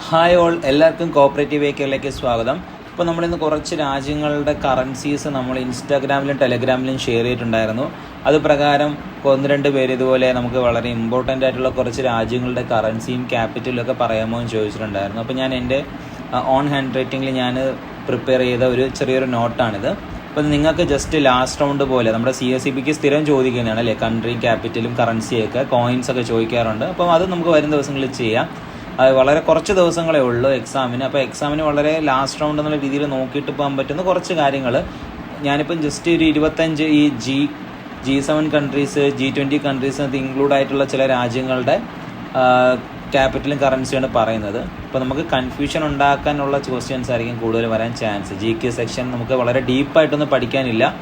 Hi all, എല്ലാവർക്കും cooperative വേക്കറിലേക്ക് സ്വാഗതം. ഇപ്പോൾ നമ്മളിന്ന് കുറച്ച് രാജ്യങ്ങളുടെ കറൻസീസ് നമ്മൾ ഇൻസ്റ്റാഗ്രാമിലും ടെലഗ്രാമിലും ഷെയർ ചെയ്തിട്ടുണ്ടായിരുന്നു. അത് പ്രകാരം ഒന്ന് രണ്ട് പേര് ഇതുപോലെ നമുക്ക് വളരെ ഇമ്പോർട്ടൻ്റ് ആയിട്ടുള്ള കുറച്ച് രാജ്യങ്ങളുടെ കറൻസിയും ക്യാപിറ്റലും ഒക്കെ പറയാമോ എന്ന് ചോദിച്ചിട്ടുണ്ടായിരുന്നു. അപ്പോൾ ഞാൻ എൻ്റെ ഓൺ ഹാൻഡ് റൈറ്റിങ്ങിൽ ഞാൻ പ്രിപ്പയർ ചെയ്ത ഒരു ചെറിയൊരു നോട്ടാണിത്. അപ്പോൾ നിങ്ങൾക്ക് ജസ്റ്റ് ലാസ്റ്റ് റൗണ്ട് പോലെ നമ്മുടെ CSEBക്ക് സ്ഥിരം ചോദിക്കുന്നതാണ് അല്ലേ, കൺട്രി ക്യാപിറ്റലും കറൻസിയൊക്കെ കോയിൻസൊക്കെ ചോദിക്കാറുണ്ട്. അപ്പം അത് നമുക്ക് വരും ദിവസങ്ങളിൽ ചെയ്യാം. അത് വളരെ കുറച്ച് ദിവസങ്ങളേ ഉള്ളൂ എക്സാമിന്. അപ്പോൾ എക്സാമിന് വളരെ ലാസ്റ്റ് റൗണ്ട് എന്നുള്ള രീതിയിൽ നോക്കിയിട്ട് പോകാൻ പറ്റുന്ന കുറച്ച് കാര്യങ്ങൾ ഞാനിപ്പം ജസ്റ്റ് ഒരു 25 ഈ G7 കൺട്രീസ്, G20 കൺട്രീസ് അത് ഇൻക്ലൂഡ് ആയിട്ടുള്ള ചില രാജ്യങ്ങളുടെ ക്യാപിറ്റലും കറൻസിയാണ് പറയുന്നത്. അപ്പോൾ നമുക്ക് കൺഫ്യൂഷൻ ഉണ്ടാക്കാനുള്ള ക്വസ്റ്റ്യൻസ് ആയിരിക്കും കൂടുതൽ വരാൻ ചാൻസ്. GK സെക്ഷൻ നമുക്ക് വളരെ ഡീപ്പായിട്ടൊന്നും പഠിക്കാനില്ല,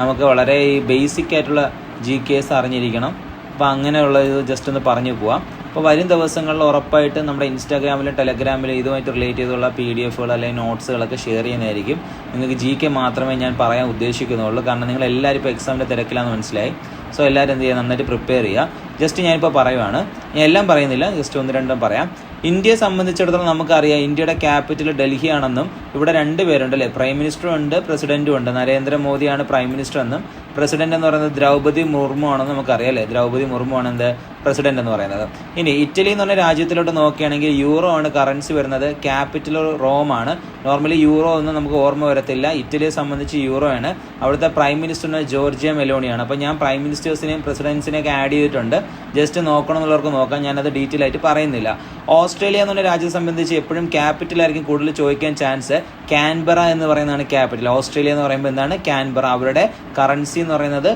നമുക്ക് വളരെ ഈ ബേസിക് ആയിട്ടുള്ള GKs അറിഞ്ഞിരിക്കണം. അപ്പോൾ അങ്ങനെയുള്ള ഇത് ജസ്റ്റ് ഒന്ന് പറഞ്ഞു പോവാം. അപ്പോൾ വരും ദിവസങ്ങളിൽ ഉറപ്പായിട്ട് നമ്മുടെ ഇൻസ്റ്റാഗ്രാമിലും ടെലഗ്രാമിലും ഇതുമായിട്ട് റിലേറ്റ് ചെയ്തുള്ള PDF-കൾ അല്ലെങ്കിൽ നോട്ട്സുകളൊക്കെ ഷെയർ ചെയ്യുന്നതായിരിക്കും. നിങ്ങൾക്ക് GK മാത്രമേ ഞാൻ പറയാൻ ഉദ്ദേശിക്കുന്നുള്ളൂ, കാരണം നിങ്ങൾ എല്ലാവരും ഇപ്പോൾ എക്സാമിൻ്റെ തിരക്കിലാണെന്ന് മനസ്സിലായി. സോ എല്ലാവരും എന്ത് ചെയ്യുക, നന്നായിട്ട് പ്രിപ്പയർ ചെയ്യുക. ജസ്റ്റ് ഞാനിപ്പോൾ പറയുവാണ്, ഞാൻ എല്ലാം പറയുന്നില്ല, ജസ്റ്റ് ഒന്ന് രണ്ടും പറയാം. ഇന്ത്യയെ സംബന്ധിച്ചിടത്തോളം നമുക്കറിയാം ഇന്ത്യയുടെ ക്യാപിറ്റൽ ഡൽഹി ആണെന്നും ഇവിടെ രണ്ട് പേരുണ്ട് അല്ലേ, പ്രൈം മിനിസ്റ്ററും ഉണ്ട് പ്രസിഡന്റും ഉണ്ട്. നരേന്ദ്രമോദിയാണ് പ്രൈം മിനിസ്റ്റർ എന്നും പ്രസിഡന്റ് എന്ന് പറയുന്നത് ദ്രൗപദി മുർമു ആണെന്ന് നമുക്കറിയാം അല്ലേ. ദ്രൗപദി മുർമു ആണ് എന്ത് പ്രസിഡന്റ് എന്ന് പറയുന്നത്. ഇനി ഇറ്റലി എന്ന് പറഞ്ഞ രാജ്യത്തിലോട്ട് നോക്കുകയാണെങ്കിൽ യൂറോ ആണ് കറൻസി വരുന്നത്, ക്യാപിറ്റൽ റോം ആണ്. നോർമലി യൂറോ ഒന്നും നമുക്ക് ഓർമ്മ വരത്തില്ല, ഇറ്റലിയെ സംബന്ധിച്ച് യൂറോ ആണ്. അവിടുത്തെ പ്രൈം മിനിസ്റ്ററിന് ജോർജിയ മെലോണിയാണ്. അപ്പോൾ ഞാൻ പ്രൈം മിനിസ്റ്റേഴ്സിനെയും പ്രസിഡൻസിനെയൊക്കെ ആഡ് ചെയ്തിട്ടുണ്ട്, ജസ്റ്റ് നോക്കണം എന്നുള്ളവർക്ക് നോക്കാം, ഞാനത് ഡീറ്റെയിൽ ആയിട്ട് പറയുന്നില്ല. ഓസ്ട്രേലിയ എന്ന് പറഞ്ഞ രാജ്യത്തെ സംബന്ധിച്ച് എപ്പോഴും ക്യാപിറ്റലായിരിക്കും കൂടുതൽ ചോദിക്കാൻ ചാൻസ്. കാൻബറ എന്ന് പറയുന്നതാണ് ക്യാപിറ്റൽ. ഓസ്ട്രേലിയ എന്ന് പറയുമ്പോൾ എന്താണ്, കാൻബറ. അവരുടെ കറൻസി എന്ന് പറയുന്നത്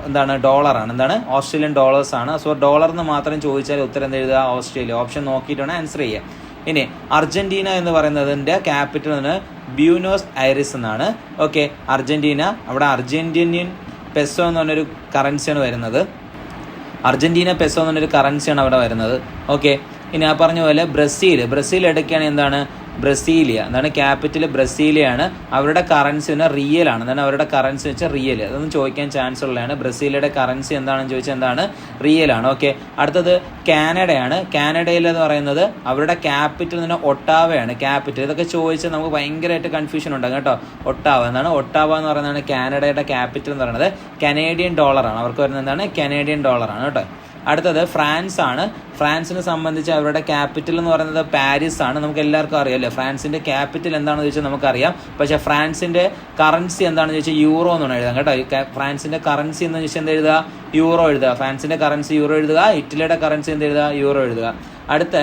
എന്താണ്, ഡോളറാണ്. എന്താണ്, ഓസ്ട്രേലിയൻ ഡോളേഴ്സ് ആണ്. സോ ഡോളർ എന്ന് മാത്രം ചോദിച്ചാൽ ഉത്തരം എഴുതുക ഓസ്ട്രേലിയ. ഓപ്ഷൻ നോക്കിയിട്ടാണ് ആൻസർ ചെയ്യുക. ഇനി അർജന്റീന എന്ന് പറയുന്നതിൻ്റെ ക്യാപിറ്റൽ ബ്യൂണോസ് ഐറിസ് എന്നാണ്. Okay, Argentina. അവിടെ അർജന്റീനിയൻ പെസോ എന്ന് പറഞ്ഞൊരു കറൻസിയാണ് വരുന്നത്. അർജന്റീന പെസോ എന്ന് പറഞ്ഞൊരു കറൻസിയാണ് അവിടെ വരുന്നത്. ഓക്കെ, ഇനി ആ പറഞ്ഞ പോലെ ബ്രസീൽ എടുക്കുകയാണെങ്കിൽ എന്താണ്, ബ്രസീലിയ. എന്താണ് ക്യാപിറ്റൽ, ബ്രസീലിയാണ്. അവരുടെ കറൻസി റിയൽ ആണ്. എന്താണ് അവരുടെ കറൻസി വെച്ചാൽ റിയൽ. അതൊന്നും ചോദിക്കാൻ ചാൻസ് ഉള്ളതാണ്. ബ്രസീലിയുടെ കറൻസി എന്താണെന്ന് ചോദിച്ചാൽ എന്താണ്, റിയൽ ആണ്. ഓക്കെ, അടുത്തത് കാനഡയാണ്. കാനഡയിൽ എന്ന് പറയുന്നത് അവരുടെ ക്യാപിറ്റൽ ഒട്ടാവയാണ് ക്യാപിറ്റൽ. ഇതൊക്കെ ചോദിച്ചാൽ നമുക്ക് ഭയങ്കരമായിട്ട് കൺഫ്യൂഷൻ ഉണ്ടാകും കേട്ടോ. ഒട്ടാവ എന്താണ്, ഒട്ടാവ എന്ന് പറയുന്നതാണ് കാനഡയുടെ ക്യാപിറ്റൽ എന്ന് പറയുന്നത്. കനേഡിയൻ ഡോളറാണ് അവർക്ക് വരുന്നത്. എന്താണ്, കനേഡിയൻ ഡോളറാണ് കേട്ടോ. അടുത്തത് ഫ്രാൻസ് ആണ്. ഫ്രാൻസിനെ സംബന്ധിച്ച് അവരുടെ ക്യാപിറ്റൽ എന്ന് പറയുന്നത് പാരീസ് ആണ്. നമുക്ക് എല്ലാവർക്കും അറിയാമല്ലോ ഫ്രാൻസിന്റെ ക്യാപിറ്റൽ എന്താണെന്ന് ചോദിച്ചാൽ നമുക്കറിയാം. പക്ഷേ ഫ്രാൻസിന്റെ കറൻസി എന്താണെന്ന് ചോദിച്ചാൽ യൂറോ എന്നാണ് എഴുതാം കേട്ടോ. ഫ്രാൻസിന്റെ കറൻസി എന്ന് ചോദിച്ചാൽ എന്ത് എഴുതുക, യൂറോ എഴുതുക. ഫ്രാൻസിന്റെ കറൻസി യൂറോ എഴുതുക. ഇറ്റലിയുടെ കറൻസി എന്ത് എഴുതുക, യൂറോ എഴുതുക. അടുത്ത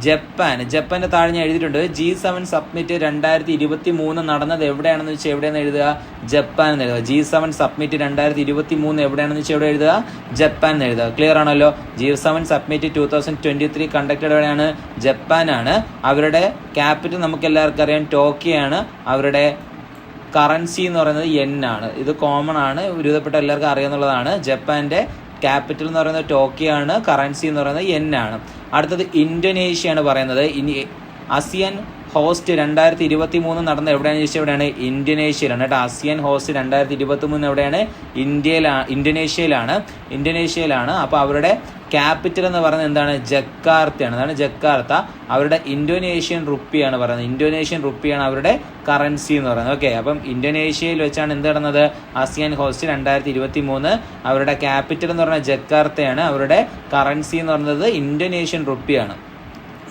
ജപ്പാന്റെ താഴെ ഞാൻ എഴുതിയിട്ടുണ്ട്. G7 സബ്മിറ്റ് 2023 നടന്നത് എവിടെയാണെന്ന് വെച്ചാൽ എവിടെയെന്ന് എഴുതുക, ജപ്പാൻ എന്ന് എഴുതുക. G7 സബ്മിറ്റ് 2023 എവിടെയാണെന്ന് വെച്ചാൽ എവിടെ എഴുതുക, ജപ്പാൻ എന്ന് എഴുതുക. ക്ലിയർ ആണല്ലോ. G7 സബ്മിറ്റ് 2023 കണ്ടക്റ്റഡ് എവിടെയാണ്, ജപ്പാനാണ്. അവരുടെ ക്യാപിറ്റൽ നമുക്ക് എല്ലാവർക്കും അറിയാം, ടോക്കിയോ ആണ്. അവരുടെ കറൻസി എന്ന് പറയുന്നത് yen ആണ്. ഇത് കോമൺ ആണ്, ഒരുവിധപ്പെട്ട എല്ലാവർക്കും അറിയാവുന്നതാണ്. ജപ്പാന്റെ ക്യാപിറ്റൽ എന്ന് പറയുന്നത് ടോക്കിയോ ആണ്, കറൻസി എന്ന് പറയുന്നത് yen ആണ്. അടുത്തത് ഇന്തോനേഷ്യ ആണ് പറയുന്നത്. ASEAN ഹോസ്റ്റ് 2023 നടന്ന എവിടെയാണെന്ന് ചോദിച്ചാൽ എവിടെയാണ്, ഇന്തോനേഷ്യയിലാണ് കേട്ടോ. ASEAN ഹോസ്റ്റ് 2023 എവിടെയാണ്, ഇന്തോനേഷ്യയിലാണ്. അപ്പോൾ അവരുടെ ക്യാപിറ്റൽ എന്ന് പറയുന്നത് എന്താണ്, ജക്കാർത്തയാണ്. എന്താണ്, ജക്കാർത്ത. അവരുടെ ഇന്തോനേഷ്യൻ റുപ്പിയാണ് പറയുന്നത്. ഇന്തോനേഷ്യൻ റുപ്പിയാണ് അവരുടെ കറൻസി എന്ന് പറയുന്നത്. ഓക്കെ, അപ്പം ഇന്തോനേഷ്യയിൽ വെച്ചാണ് എന്ത് നടന്നത്, ASEAN ഹോസ്റ്റ് 2023. അവരുടെ ക്യാപിറ്റൽ എന്ന് പറയുന്നത് ജക്കാർത്തയാണ്. അവരുടെ കറൻസി എന്ന് പറയുന്നത് ഇന്തോനേഷ്യൻ റുപ്പിയാണ്.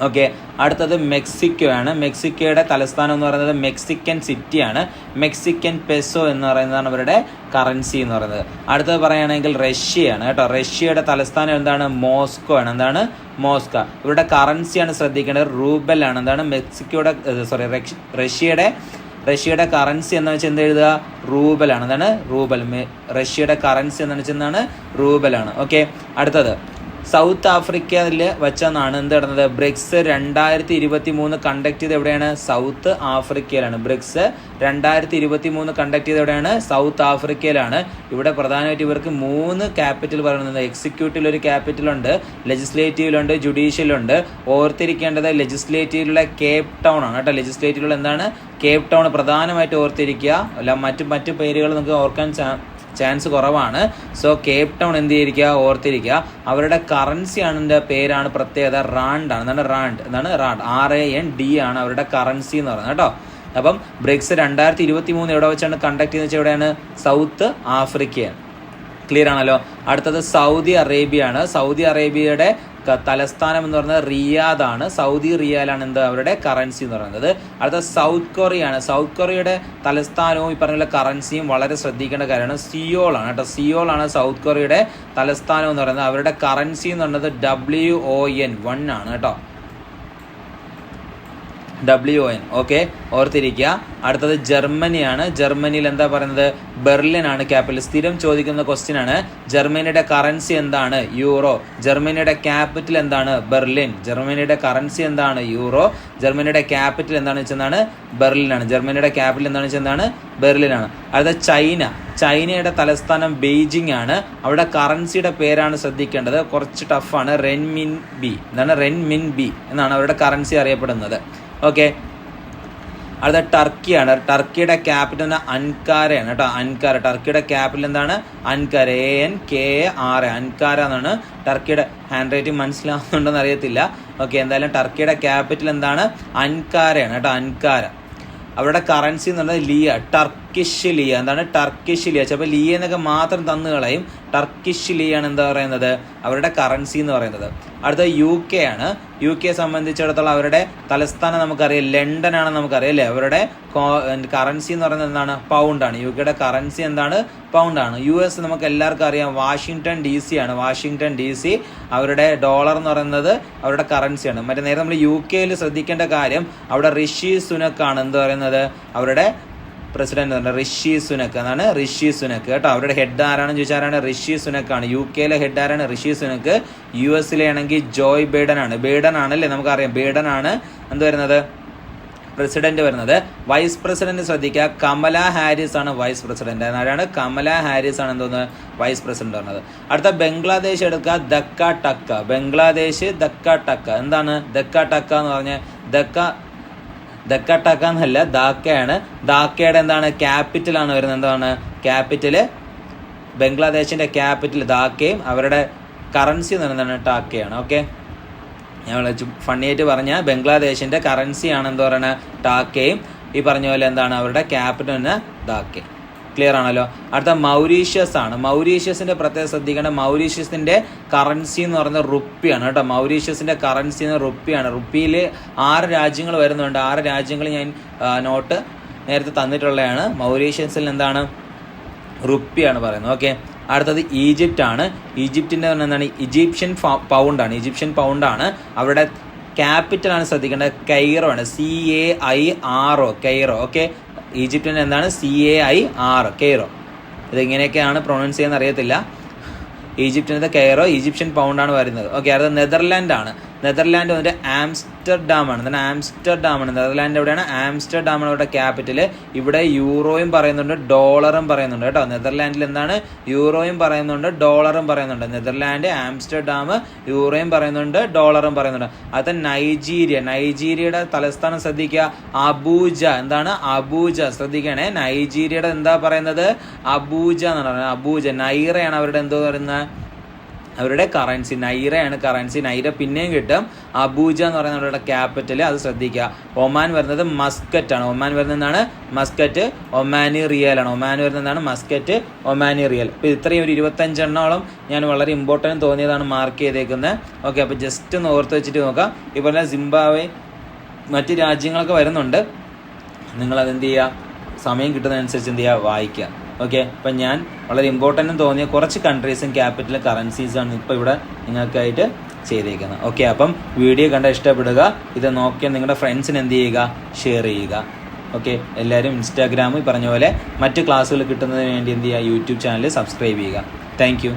ഓക്കെ, അടുത്തത് മെക്സിക്കോ ആണ്. മെക്സിക്കോയുടെ തലസ്ഥാനം എന്ന് പറയുന്നത് മെക്സിക്കൻ സിറ്റിയാണ്. മെക്സിക്കൻ പെസോ എന്ന് പറയുന്നതാണ് അവരുടെ കറൻസി എന്ന് പറയുന്നത്. അടുത്തത് പറയുകയാണെങ്കിൽ റഷ്യയാണ് കേട്ടോ. റഷ്യയുടെ തലസ്ഥാനം എന്താണ്, മോസ്കോ ആണ്. എന്താണ്, മോസ്കോ. ഇവരുടെ കറൻസിയാണ് ശ്രദ്ധിക്കേണ്ടത്, റൂബൽ ആണ്. എന്താണ്, റഷ്യയുടെ കറൻസി എന്ന് വെച്ചാൽ എന്ത് എഴുതുക, റൂബലാണ്. എന്താണ്, റൂബൽ. റഷ്യയുടെ കറൻസി എന്ന് വെച്ചാൽ എന്താണ്, റൂബലാണ്. ഓക്കെ, അടുത്തത് സൗത്ത് ആഫ്രിക്കയിൽ വെച്ചെന്നാണ് എന്ത് നടന്നത്, ബ്രിക്സ് 2023 കണ്ടക്ട് ചെയ്ത് എവിടെയാണ്, സൗത്ത് ആഫ്രിക്കയിലാണ്. ബ്രിക്സ് 2023 കണ്ടക്ട് ചെയ്ത് എവിടെയാണ്, സൗത്ത് ആഫ്രിക്കയിലാണ്. ഇവിടെ പ്രധാനമായിട്ട് ഇവർക്ക് 3 ക്യാപിറ്റൽ പറയുന്നത്. എക്സിക്യൂട്ടീവിൽ ഒരു ക്യാപിറ്റലുണ്ട്, ലെജിസ്ലേറ്റീവിലുണ്ട്, ജുഡീഷ്യലുണ്ട്. ഓർത്തിരിക്കേണ്ടത് ലെജിസ്ലേറ്റീവിലുള്ള കേപ്പ് ടൗൺ ആണ് കേട്ടോ. ലെജിസ്ലേറ്റീവിലുള്ള എന്താണ്, കേപ്പ് ടൗൺ പ്രധാനമായിട്ട് ഓർത്തിരിക്കുക. അല്ല മറ്റു പേരുകൾ നമുക്ക് ഓർക്കാൻ ചാൻസ് കുറവാണ്. സോ കേപ്പ് ടൗൺ എന്ത് ചെയ്തിരിക്കുക, ഓർത്തിരിക്കുക. അവരുടെ കറൻസിയാണ് പേരാണ് പ്രത്യേകത, റാൻഡ് ആണ്. എന്താണ് റാൻഡ്, എന്താണ് റാൻഡ്, RAND ആണ് അവരുടെ കറൻസി എന്ന് പറയുന്നത് കേട്ടോ. അപ്പം ബ്രിക്സ് 2023 എവിടെ വെച്ചാണ് കണ്ടക്ട് ചെയ്യുന്നത് വെച്ചാൽ എവിടെയാണ്, സൗത്ത് ആഫ്രിക്കയാണ്. ക്ലിയർ ആണല്ലോ. അടുത്തത് സൗദി അറേബ്യ ആണ്. സൗദി അറേബ്യയുടെ തലസ്ഥാനം എന്ന് പറയുന്നത് റിയാദ് ആണ്. സൗദി റിയാലാണ് എന്ത് അവരുടെ കറൻസി എന്ന് പറയുന്നത്. അടുത്ത സൗത്ത് കൊറിയ ആണ്. സൗത്ത് കൊറിയയുടെ തലസ്ഥാനവും ഈ പറഞ്ഞ കറൻസിയും വളരെ ശ്രദ്ധിക്കേണ്ട കാര്യമാണ്. സിയോൾ ആണ് കേട്ടോ. സിയോൾ ആണ് സൗത്ത് കൊറിയയുടെ തലസ്ഥാനം എന്ന് പറയുന്നത്. അവരുടെ കറൻസി എന്ന് പറയുന്നത് WON ആണ് കേട്ടോ. WON. ഓക്കെ, ഓർത്തിരിക്കുക. അടുത്തത് ജർമ്മനിയാണ്. ജർമ്മനിയിൽ എന്താ പറയുന്നത്, ബെർലിൻ ആണ് ക്യാപിറ്റൽ. സ്ഥിരം ചോദിക്കുന്ന ക്വസ്റ്റ്യൻ ആണ്. ജർമ്മനിയുടെ കറൻസി എന്താണ്, യൂറോ. ജർമ്മനിയുടെ ക്യാപിറ്റൽ എന്താണ്, ബെർലിൻ. ജർമ്മനിയുടെ കറൻസി എന്താണ്, യൂറോ. ജർമ്മനിയുടെ ക്യാപിറ്റൽ എന്താണെന്ന് വെച്ചെന്താണ്, ബെർലിനാണ്. ജർമ്മനിയുടെ ക്യാപിറ്റൽ എന്താണെന്ന് വെച്ചെന്താണ്, ബെർലിനാണ്. അടുത്ത ചൈന. ചൈനയുടെ തലസ്ഥാനം ബെയ്ജിംഗ് ആണ്. അവിടെ കറൻസിയുടെ പേരാണ് ശ്രദ്ധിക്കേണ്ടത്, കുറച്ച് ടഫാണ്. റെൻമിൻബി. എന്താണ്, റെൻമിൻബി എന്നാണ് അവരുടെ കറൻസി അറിയപ്പെടുന്നത്. ഓക്കെ, അടുത്ത ടർക്കിയാണ്. ടർക്കിയുടെ ക്യാപിറ്റൽ അൻകാരയാണ് കേട്ടോ. അൻകാര. ടർക്കിയുടെ ക്യാപിറ്റൽ എന്താണ്, അൻകാര. ANKAR. അൻകാര എന്നാണ് ടർക്കിയുടെ. ഹാൻഡ് റൈറ്റിംഗ് മനസ്സിലാവുന്നുണ്ടെന്ന് അറിയത്തില്ല. ഓക്കെ, എന്തായാലും ടർക്കിയുടെ ക്യാപിറ്റൽ എന്താണ്, അൻകാരയാണ് കേട്ടോ. അൻകാര. അവരുടെ കറൻസി എന്ന് പറയുന്നത് ലിയ, ടർക്കിഷ് ലിയ. എന്താണ്, ടർക്കിഷ് ലിയ. ചിലപ്പോൾ ലിയ എന്നൊക്കെ മാത്രം തന്നു കളയും. ടർക്കിഷ് ലിയ ആണ് എന്താ പറയുന്നത്, അവരുടെ കറൻസി എന്ന് പറയുന്നത്. അടുത്ത UK ആണ്. UK സംബന്ധിച്ചിടത്തോളം അവരുടെ തലസ്ഥാനം നമുക്കറിയാം, ലണ്ടൻ ആണെന്ന് നമുക്കറിയാം അല്ലേ. അവരുടെ കറൻസി എന്ന് പറയുന്നത് എന്താണ്, പൗണ്ടാണ്. UKയുടെ കറൻസി എന്താണ്, പൗണ്ടാണ്. US നമുക്ക് എല്ലാവർക്കും അറിയാം, വാഷിങ്ടൺ DC ആണ്. വാഷിങ്ടൺ DC അവരുടെ ഡോളർ എന്ന് പറയുന്നത് അവരുടെ കറൻസിയാണ്. മറ്റേ നേരെ നമ്മൾ UKയിൽ ശ്രദ്ധിക്കേണ്ട കാര്യം, അവിടെ ഋഷി സുനക് ആണ് എന്ത് പറയുന്നത്, അവരുടെ പ്രസിഡന്റ്. ഋഷി സുനക് എന്നാണ്, ഋഷി സുനക് കേട്ടോ. അവരുടെ ഹെഡ് ആരാണെന്ന് ചോദിച്ചാൽ ഋഷി സുനക് ആണ്. UKയിലെ ഹെഡ് ആരാണ്, ഋഷി സുനക്. US ആണെങ്കിൽ ജോയ് ബൈഡൻ ആണ്. ബൈഡൻ ആണല്ലേ, നമുക്കറിയാം. ബൈഡൻ ആണ് എന്ത് വരുന്നത്, പ്രസിഡന്റ് വരുന്നത്. വൈസ് പ്രസിഡന്റ് ശ്രദ്ധിക്കുക, കമല ഹാരിസ് ആണ് വൈസ് പ്രസിഡന്റ്. ആരാണ്, കമല ഹാരിസ് ആണ് എന്തോന്ന്, വൈസ് പ്രസിഡന്റ് പറഞ്ഞത്. അടുത്ത ബംഗ്ലാദേശ് എടുക്കുക, ദക്ക ടക്ക. ബംഗ്ലാദേശ് ദക്ക ടക്ക. എന്താണ് ദക്ക ടക്ക എന്ന് പറഞ്ഞ, ദക്ക ടക്ക എന്നല്ല, ധാക്കയാണ്. ധാക്കയുടെ എന്താണ്, ക്യാപിറ്റൽ ആണ് വരുന്നത്. എന്താണ് ക്യാപിറ്റല്, ബംഗ്ലാദേശിന്റെ ക്യാപിറ്റൽ ധാക്കയും അവരുടെ കറൻസി എന്ന് പറയുന്നത് ടാക്കയാണ്. ഓക്കെ, ഞാൻ ഫണ്ണിയായിട്ട് പറഞ്ഞ ബംഗ്ലാദേശിന്റെ കറൻസിയാണ് എന്താ പറയുന്നത്, ടാക്കയും. ഈ പറഞ്ഞ പോലെ എന്താണ് അവരുടെ ക്യാപിറ്റൽ തന്നെ ധാക്കയും. ക്ലിയർ ആണല്ലോ. അടുത്ത മൗറീഷ്യസ് ആണ്. മൗറീഷ്യസിന്റെ പ്രത്യേകം ശ്രദ്ധിക്കേണ്ട, മൗറീഷ്യസിന്റെ കറൻസി എന്ന് പറയുന്നത് റുപ്പിയാണ് കേട്ടോ. മൗറീഷ്യസിന്റെ കറൻസി എന്ന് റുപ്പിയാണ്. റുപ്പിയിൽ 6 രാജ്യങ്ങൾ വരുന്നുണ്ട്. 6 രാജ്യങ്ങൾ ഞാൻ നോട്ട് നേരത്തെ തന്നിട്ടുള്ളതാണ്. മൗറീഷ്യസിൽ എന്താണ്, റുപ്പിയാണ് പറയുന്നത്. ഓക്കെ, അടുത്തത് ഈജിപ്റ്റ് ആണ്. ഈജിപ്തിൻ്റെ എന്താണ്, ഈജിപ്ഷ്യൻ പൗണ്ടാണ്. ഈജിപ്ഷ്യൻ പൗണ്ടാണ്. അവരുടെ ക്യാപിറ്റൽ ആണ് ശ്രദ്ധിക്കേണ്ടത്, കൈറോ ആണ്. CAIRO, Cairo. ഓക്കെ, ഈജിപ്തിൻ്റെ എന്താണ്, CAIR, കൈറോ. ഇതെങ്ങനെയൊക്കെയാണ് പ്രൊണൗൺസ് ചെയ്യാൻ അറിയത്തില്ല. ഈജിപ്തിൻ്റെ കൈറോ, ഈജിപ്ഷ്യൻ പൗണ്ടാണ് വരുന്നത്. ഓക്കെ, അടുത്ത നെതർലാൻഡ് ആണ്. നെതർലാൻഡ് വന്നിട്ട് ആംസ്റ്റർഡാം ആണ്. എന്താണ്, ആംസ്റ്റർഡാം ആണ്. നെതർലാൻഡ് എവിടെയാണ്, ആംസ്റ്റർഡാം ആണ് അവരുടെ ക്യാപിറ്റൽ. ഇവിടെ യൂറോയും പറയുന്നുണ്ട്, ഡോളറും പറയുന്നുണ്ട് കേട്ടോ. നെതർലാൻഡിൽ എന്താണ്, യൂറോയും പറയുന്നുണ്ട്, ഡോളറും പറയുന്നുണ്ട്. നെതർലാൻഡ്, ആംസ്റ്റർഡാം, യൂറോയും പറയുന്നുണ്ട്, ഡോളറും പറയുന്നുണ്ട്. അടുത്ത നൈജീരിയ. നൈജീരിയയുടെ തലസ്ഥാനം ശ്രദ്ധിക്കുക, അബൂജ. എന്താണ്, അബൂജ. ശ്രദ്ധിക്കണേ, നൈജീരിയയുടെ എന്താ പറയുന്നത്, അബൂജ എന്നാണ് പറയുന്നത്. അബൂജ. നൈറയാണ് അവരുടെ എന്തോ പറയുന്നത്, അവരുടെ കറൻസി. നൈറയാണ് കറൻസി. നൈറ പിന്നെയും കിട്ടും. അബൂജ എന്ന് പറയുന്ന അവരുടെ ക്യാപിറ്റൽ, അത് ശ്രദ്ധിക്കുക. ഒമാൻ വരുന്നത് മസ്കറ്റ് ആണ്. ഒമാൻ വരുന്നതാണ് മസ്കറ്റ്. ഒമാനി റിയൽ ആണ്. ഒമാൻ വരുന്നതാണ് മസ്കറ്റ്, ഒമാനി റിയൽ. അപ്പോൾ ഇത്രയും ഒരു 25 എണ്ണോളം ഞാൻ വളരെ ഇമ്പോർട്ടൻറ്റ് തോന്നിയതാണ് മാർക്ക് ചെയ്തേക്കുന്നത്. ഓക്കെ, അപ്പോൾ ജസ്റ്റ് ഒന്ന് ഓർത്ത് വെച്ചിട്ട് നോക്കാം. ഇതുപോലെ സിംബാബ്വെ, മറ്റ് രാജ്യങ്ങളൊക്കെ വരുന്നുണ്ട്. നിങ്ങളതെന്ത് ചെയ്യുക, സമയം കിട്ടുന്നതനുസരിച്ച് എന്ത് ചെയ്യുക, വായിക്കുക. ഓക്കെ, അപ്പം ഞാൻ വളരെ ഇമ്പോർട്ടൻറ്റും തോന്നിയ കുറച്ച് കൺട്രീസും ക്യാപിറ്റലും കറൻസീസാണ് ഇപ്പോൾ ഇവിടെ നിങ്ങൾക്കായിട്ട് ചെയ്തേക്കുന്നത്. ഓക്കെ, അപ്പം വീഡിയോ കണ്ട ഇഷ്ടപ്പെടുക. ഇത് നോക്കിയാൽ നിങ്ങളുടെ ഫ്രണ്ട്സിന് എന്ത് ചെയ്യുക, ഷെയർ ചെയ്യുക. ഓക്കെ, എല്ലാവരും ഇൻസ്റ്റാഗ്രാമിൽ പറഞ്ഞ പോലെ മറ്റ് ക്ലാസ്സുകൾ കിട്ടുന്നതിന് വേണ്ടി എന്ത് ചെയ്യുക, യൂട്യൂബ് ചാനൽ സബ്സ്ക്രൈബ് ചെയ്യുക. താങ്ക്